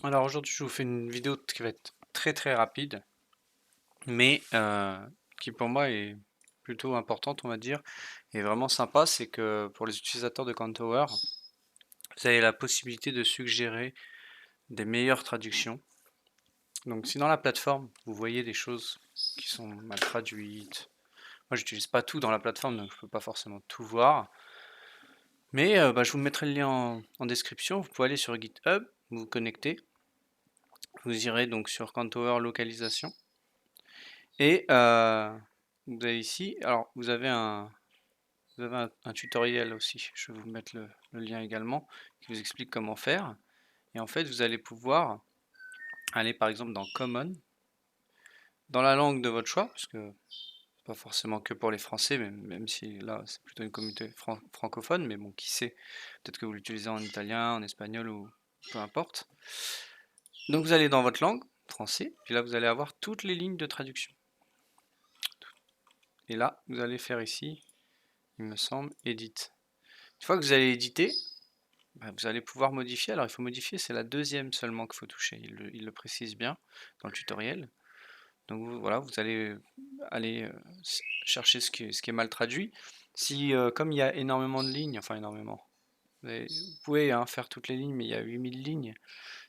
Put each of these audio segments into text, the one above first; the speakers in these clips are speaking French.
Alors aujourd'hui, je vous fais une vidéo qui va être très très rapide, mais qui pour moi est plutôt importante, on va dire, et vraiment sympa. C'est que pour les utilisateurs de Countower, vous avez la possibilité de suggérer des meilleures traductions. Donc si dans la plateforme, vous voyez des choses qui sont mal traduites, moi j'utilise pas tout dans la plateforme, donc je peux pas forcément tout voir, mais je vous mettrai le lien en description. Vous pouvez aller sur GitHub, vous connecter, vous irez donc sur Countower localisation. Et vous avez ici, alors vous avez un tutoriel aussi, je vais vous mettre le lien également, qui vous explique comment faire. Et en fait, vous allez pouvoir aller par exemple dans Common, dans la langue de votre choix, parce que c'est pas forcément que pour les Français, même si là c'est plutôt une communauté francophone, mais bon, qui sait, peut-être que vous l'utilisez en italien, en espagnol ou peu importe. Donc vous allez dans votre langue, français, puis là vous allez avoir toutes les lignes de traduction. Et là, vous allez faire ici, il me semble, Edit. Une fois que vous allez éditer, vous allez pouvoir modifier. Alors il faut modifier, c'est la deuxième seulement qu'il faut toucher. Il le précise bien dans le tutoriel. Donc voilà, vous allez aller chercher ce qui est mal traduit. Si, comme il y a énormément de lignes, enfin énormément, vous pouvez faire toutes les lignes, mais il y a 8000 lignes.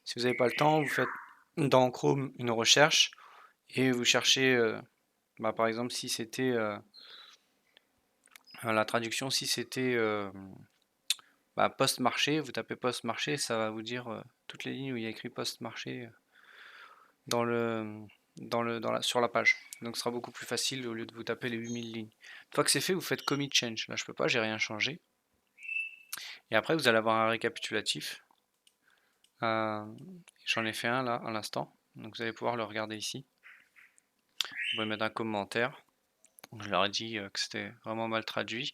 Si vous n'avez pas le temps, vous faites dans Chrome une recherche et vous cherchez, par exemple, si c'était la traduction, si c'était post-marché, vous tapez post-marché, ça va vous dire toutes les lignes où il y a écrit post-marché dans sur la page. Donc ce sera beaucoup plus facile au lieu de vous taper les 8000 lignes. Une fois que c'est fait, vous faites commit change. Là, je peux pas, j'ai rien changé. Et après, vous allez avoir un récapitulatif. Euh, J'en ai fait un là, à l'instant. Donc vous allez pouvoir le regarder ici. Vous pouvez mettre un commentaire. Je leur ai dit que c'était vraiment mal traduit.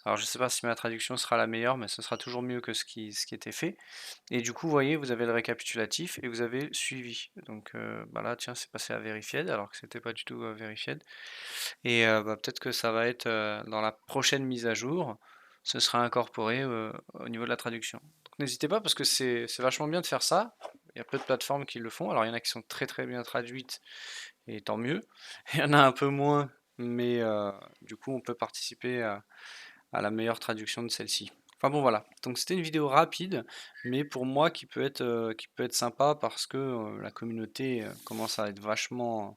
Alors je ne sais pas si ma traduction sera la meilleure, mais ce sera toujours mieux que ce qui était fait. Et du coup, vous voyez, vous avez le récapitulatif et vous avez le suivi. Donc là, tiens, c'est passé à Verified alors que c'était pas du tout Verified. Et peut-être que ça va être dans la prochaine mise à jour, ce sera incorporé au niveau de la traduction. Donc n'hésitez pas parce que c'est vachement bien de faire ça. Il y a peu de plateformes qui le font. Alors il y en a qui sont très très bien traduites et tant mieux. Il y en a un peu moins, mais du coup on peut participer à la meilleure traduction de celle-ci. Enfin bon voilà, donc c'était une vidéo rapide, mais pour moi qui peut être sympa parce que la communauté commence à être vachement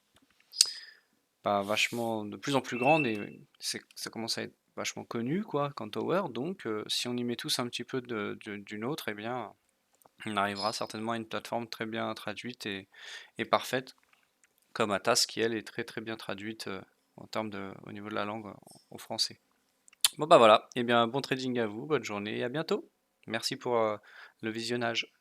de plus en plus grande et ça commence à être vachement connu quoi, Tower. Donc si on y met tous un petit peu d'une autre, eh bien on arrivera certainement à une plateforme très bien traduite et parfaite, comme Atas qui elle est très très bien traduite en termes au niveau de la langue au français. Bon bah voilà, et bien bon trading à vous, bonne journée et à bientôt. Merci pour le visionnage.